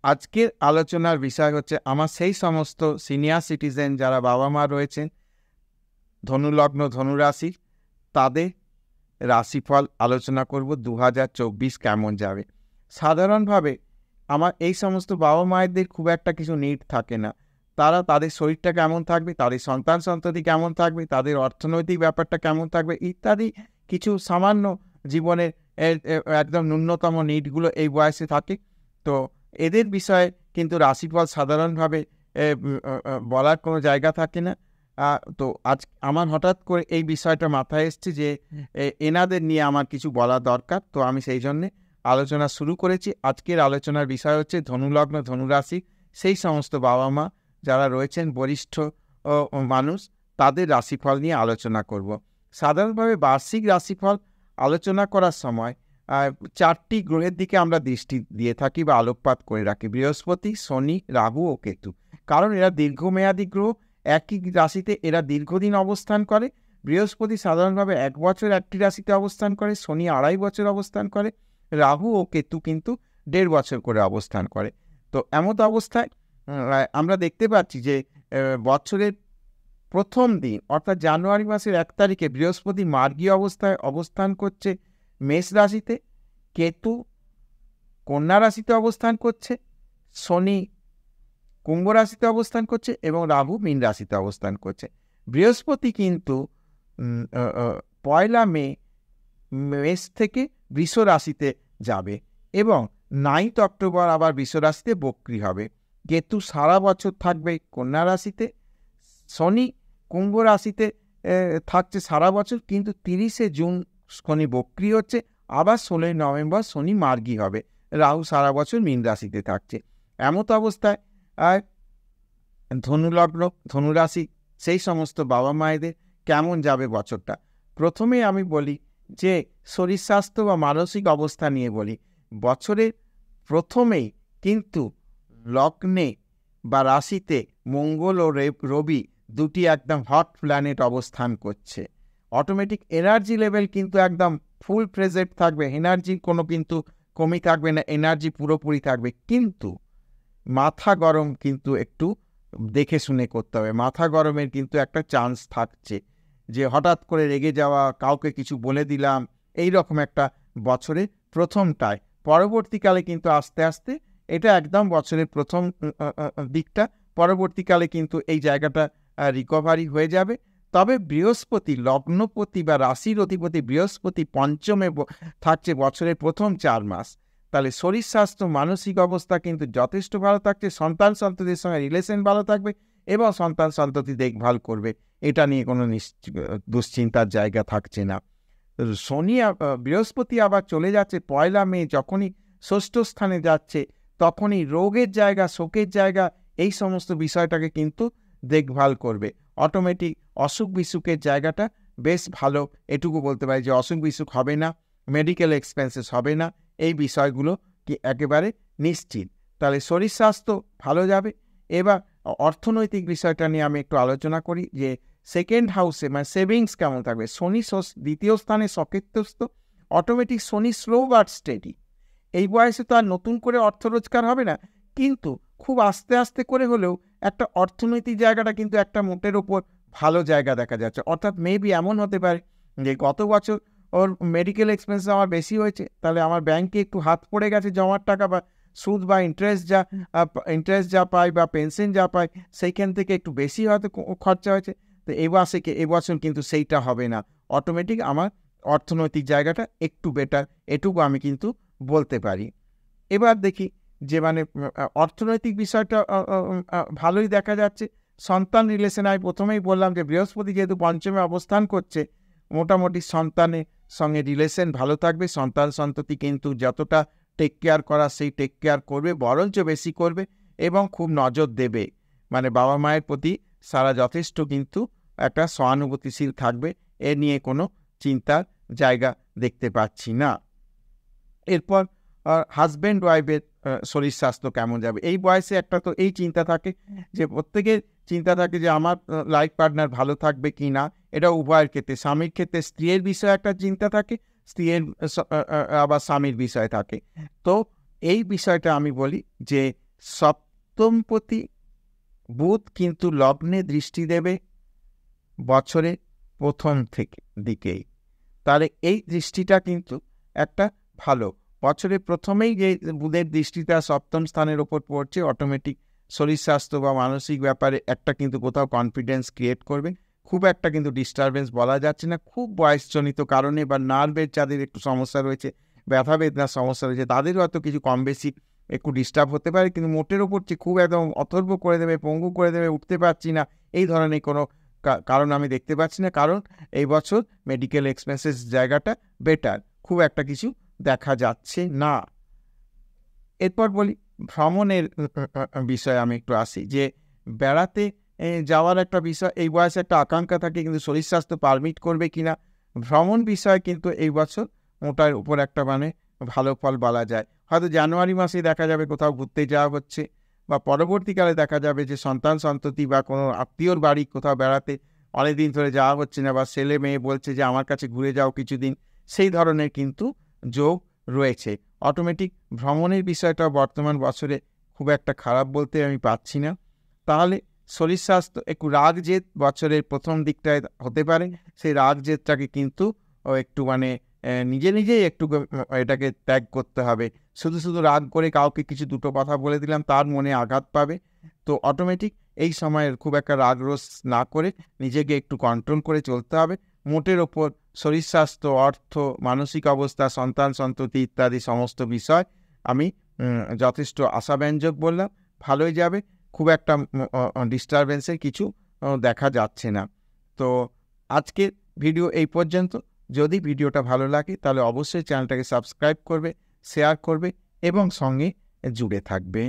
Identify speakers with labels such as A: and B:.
A: আজকের আলোচনার বিষয় হচ্ছে আমার সেই সমস্ত সিনিয়র সিটিজেন যারা বাবা মা রয়েছেন ধনুলগ্ন ধনুরাশি, তাদের রাশিফল আলোচনা করব 2024 কেমন যাবে। সাধারণভাবে আমার এই সমস্ত বাবা মায়েদের খুব একটা কিছু নিড থাকে না। তারা তাদের শরীরটা কেমন থাকবে, তাদের সন্তান সন্ততি কেমন থাকবে, তাদের অর্থনৈতিক ব্যাপারটা কেমন থাকবে ইত্যাদি কিছু সামান্য জীবনের একদম ন্যূনতম নিডগুলো এই বয়সে থাকে। তো এদের বিষয়ে কিন্তু রাশিফল সাধারণভাবে বলার কোনো জায়গা থাকে না। তো আজ আমার হঠাৎ করে এই বিষয়টা মাথায় এসছে যে এনাদের নিয়ে আমার কিছু বলা দরকার, তো আমি সেই জন্যে আলোচনা শুরু করেছি। আজকের আলোচনার বিষয় হচ্ছে ধনুলগ্ন ধনুরাশি, সেই সমস্ত বাবা মা যারা রয়েছেন বরিষ্ঠ মানুষ, তাদের রাশিফল নিয়ে আলোচনা করব। সাধারণভাবে বার্ষিক রাশিফল আলোচনা করার সময় 4টি গ্রহের দিকে আমরা দৃষ্টি দিয়ে থাকি বা আলোকপাত করে রাখি: বৃহস্পতি, শনি, রাহু ও কেতু। কারণ এরা দীর্ঘমেয়াদী গ্রহ, একই রাশিতে এরা দীর্ঘদিন অবস্থান করে। বৃহস্পতি সাধারণভাবে 1 বছর একটি রাশিতে অবস্থান করে, শনি 2.5 বছর অবস্থান করে, রাহু ও কেতু কিন্তু 1.5 বছর করে অবস্থান করে। তো এমত অবস্থায় আমরা দেখতে পাচ্ছি যে বছরের প্রথম দিন অর্থাৎ জানুয়ারি মাসের 1 তারিখে বৃহস্পতি মার্গী অবস্থায় অবস্থান করছে মেষ রাশিতে, কেতু কন্যা রাশিতে অবস্থান করছে, শনি কুম্ভ রাশিতে অবস্থান করছে এবং রাহু মীন রাশিতে অবস্থান করছে। বৃহস্পতি কিন্তু 1 মে মেষ থেকে বৃষ রাশিতে যাবে এবং 9 অক্টোবর আবার বৃষ রাশিতে বক্রী হবে। কেতু সারা বছর থাকবে কন্যা রাশিতে, শনি কুম্ভ রাশিতে থাকছে সারা বছর, কিন্তু 30 জুন শনি বক্রী হচ্ছে, আবার 16 নভেম্বর শনি মার্গী হবে। রাহু সারা বছর মীন রাশিতে থাকছে। এমত অবস্থায় ধনুলগ্ন ধনুরাশি সেই সমস্ত বাবা মায়েদের কেমন যাবে বছরটা। প্রথমে আমি বলি যে শরীর স্বাস্থ্য বা মানসিক অবস্থা নিয়ে বলি। বছরের প্রথমেই কিন্তু লগ্নে বা রাশিতে মঙ্গল ও রবি দুটি একদম হট প্ল্যানেট অবস্থান করছে। অটোমেটিক এনার্জি লেভেল কিন্তু একদম ফুল প্রেজেন্ট থাকবে, এনার্জির কোনো কিন্তু কমি থাকবে না, এনার্জি পুরোপুরি থাকবে। কিন্তু মাথা গরম কিন্তু একটু দেখে শুনে করতে হবে। মাথা গরমের কিন্তু একটা চান্স থাকছে যে হঠাৎ করে রেগে যাওয়া, কাউকে কিছু বলে দিলাম, এই রকম একটা বছরের প্রথমটায়। পরবর্তীকালে কিন্তু আস্তে আস্তে এটা একদম বছরের প্রথম দিকটা, পরবর্তীকালে কিন্তু এই জায়গাটা রিকভারি হয়ে যাবে। তবে বৃহস্পতি লগ্নপতি বা রাশির অধিপতি বৃহস্পতি পঞ্চমে থাকছে বছরের প্রথম 4 মাস। তাহলে শরীর স্বাস্থ্য মানসিক অবস্থা কিন্তু যথেষ্ট ভালো থাকছে, সন্তান সন্ততির সঙ্গে রিলেশন ভালো থাকবে এবং সন্তান সন্ততি দেখভাল করবে, এটা নিয়ে কোনো দুশ্চিন্তার জায়গা থাকছে না। শনি বৃহস্পতি আবার চলে যাচ্ছে 1 মে, যখনই ষষ্ঠ স্থানে যাচ্ছে তখনই রোগের জায়গা, শোকের জায়গা, এই সমস্ত বিষয়টাকে কিন্তু দেখভাল করবে। অটোমেটিক অসুখ বিসুখের জায়গাটা বেশ ভালো, এটুকু বলতে পারি যে অসুখ বিসুখ হবে না, মেডিকেল এক্সপেন্সেস হবে না, এই বিষয়গুলো কি একেবারে নিশ্চিত। তাহলে শরীর স্বাস্থ্য ভালো যাবে। এবার অর্থনৈতিক বিষয়টা নিয়ে আমি একটু আলোচনা করি যে সেকেন্ড হাউসে মানে সেভিংস কেমন থাকবে। শনি দ্বিতীয় স্থানে সকেতস্থ, অটোমেটিক শনি স্লো বাট স্টেডি। এই বয়সে তো আর নতুন করে অর্থ রোজগার হবে না, কিন্তু খুব আস্তে আস্তে করে হলেও একটা অর্থনৈতিক জায়গাটা কিন্তু একটা মোটের ওপর ভালো জায়গা দেখা যাচ্ছে। অর্থাৎ মেবি এমন হতে পারে যে গত বছর ওর মেডিকেল এক্সপেন্স আমার বেশি হয়েছে, তাহলে আমার ব্যাংকে একটু হাত পড়ে গেছে জমার টাকা, বা সুদ বা ইন্টারেস্ট যা পাই বা পেনশন যা পাই সেইখান থেকে একটু বেশি হয়তো খরচা হয়েছে। তো এবছর কিন্তু সেইটা হবে না, অটোমেটিক আমার অর্থনৈতিক জায়গাটা একটু বেটার, এটুকু আমি কিন্তু বলতে পারি। এবার দেখি যে মানে অর্থনৈতিক বিষয়টা ভালোই দেখা যাচ্ছে। সন্তান রিলেশন আমি প্রথমেই বললাম যে বৃহস্পতি যেহেতু পঞ্চমে অবস্থান করছে, মোটামুটি সন্তানের সঙ্গে রিলেশন ভালো থাকবে। সন্তান সন্ততি কিন্তু যতটা টেক কেয়ার করা সেই টেক কেয়ার করবে, বরঞ্চ বেশি করবে এবং খুব নজর দেবে। মানে বাবা মায়ের প্রতি সারা যথেষ্ট কিন্তু একটা সহানুভূতিশীল থাকবে, এ নিয়ে কোনো চিন্তার জায়গা দেখতে পাচ্ছি না। এরপর হাজব্যান্ড ওয়াইফের শরীর স্বাস্থ্য কেমন যাবে। এই বয়সে একটা তো এই চিন্তা থাকে যে প্রত্যেকের চিন্তা থাকে যে আমার লাইফ পার্টনার ভালো থাকবে কি না, এটা উভয়ের ক্ষেত্রে। স্বামীর ক্ষেত্রে স্ত্রীর বিষয়ে একটা চিন্তা থাকে, স্ত্রীর আবার স্বামীর বিষয় থাকে। তো এই বিষয়টা আমি বলি যে সপ্তমপতি বুধ কিন্তু লগ্নে দৃষ্টি দেবে বছরের প্রথম দিকেই। তাহলে এই দৃষ্টিটা কিন্তু একটা ভালো, বছরের প্রথমেই যে বুধের দৃষ্টিটা সপ্তম স্থানের ওপর পড়ছে, অটোমেটিক শরীর স্বাস্থ্য বা মানসিক ব্যাপারে একটা কিন্তু কোথাও কনফিডেন্স ক্রিয়েট করবে। খুব একটা কিন্তু ডিস্টারবেন্স বলা যাচ্ছে না, খুব বয়সজনিত কারণে বা নার্ভের যাদের একটু সমস্যা রয়েছে, ব্যথা বেদনার সমস্যা রয়েছে, তাদেরও হয়তো কিছু কম বেশি একটু ডিস্টার্ব হতে পারে, কিন্তু মোটের ওপর যে খুব একদম অথর্ব করে দেবে, পঙ্গু করে দেবে, উঠতে পারছি না, এই ধরনের কোনো কারণ আমি দেখতে পাচ্ছি না। কারণ এই বছর মেডিকেল এক্সপেন্সেস জায়গাটা বেটার, খুব একটা কিছু দেখা যাচ্ছে না। এরপর বলি ভ্রমণের বিষয়ে আমি একটু আসি, যে বেড়াতে যাওয়ার একটা বিষয়, এই বয়সে একটা আকাঙ্ক্ষা থাকে, কিন্তু শরীর স্বাস্থ্য পারমিট করবে কিনা। ভ্রমণ বিষয় কিন্তু এই বছর ওটার উপর একটা মানে ভালো ফল বলা যায়। হয়তো জানুয়ারি মাসে দেখা যাবে কোথাও ঘুরতে যাওয়া হচ্ছে, বা পরবর্তীকালে দেখা যাবে যে সন্তান সন্ততি বা কোনো আত্মীয়র বাড়ি কোথাও বেড়াতে অনেকদিন ধরে যাওয়া হচ্ছে না, বা ছেলে মেয়ে বলছে যে আমার কাছে ঘুরে যাও কিছুদিন, সেই ধরনের কিন্তু যোগ রয়েছে। অটোমেটিক ভ্রমণের বিষয়টা বর্তমান বছরে খুব একটা খারাপ বলতে আমি পাচ্ছি না। তাহলে শরীর স্বাস্থ্য একটু রাগ জেদ বছরের প্রথম দিকটায় হতে পারে, সেই রাগ জেদটাকে কিন্তু একটু মানে নিজেই একটু এটাকে ত্যাগ করতে হবে। শুধু রাগ করে কাউকে কিছু দুটো কথা বলে দিলাম, তার মনে আঘাত পাবে। তো অটোমেটিক এই সময় খুব একটা রাগ রোষ না করে নিজেকে একটু কন্ট্রোল করে চলতে হবে। মোটের ওপর শরীর স্বাস্থ্য, অর্থ, মানসিক অবস্থা, সন্তান সন্ততি ইত্যাদি সমস্ত বিষয় আমি যথেষ্ট আশাব্যঞ্জক বললাম, ভালোই যাবে, খুব একটা ডিস্টারবেন্সের কিছু দেখা যাচ্ছে না। তো আজকের ভিডিও এই পর্যন্ত। যদি ভিডিওটা ভালো লাগে তাহলে অবশ্যই চ্যানেলটাকে সাবস্ক্রাইব করবে, শেয়ার করবে এবং সঙ্গে জুড়ে থাকবে।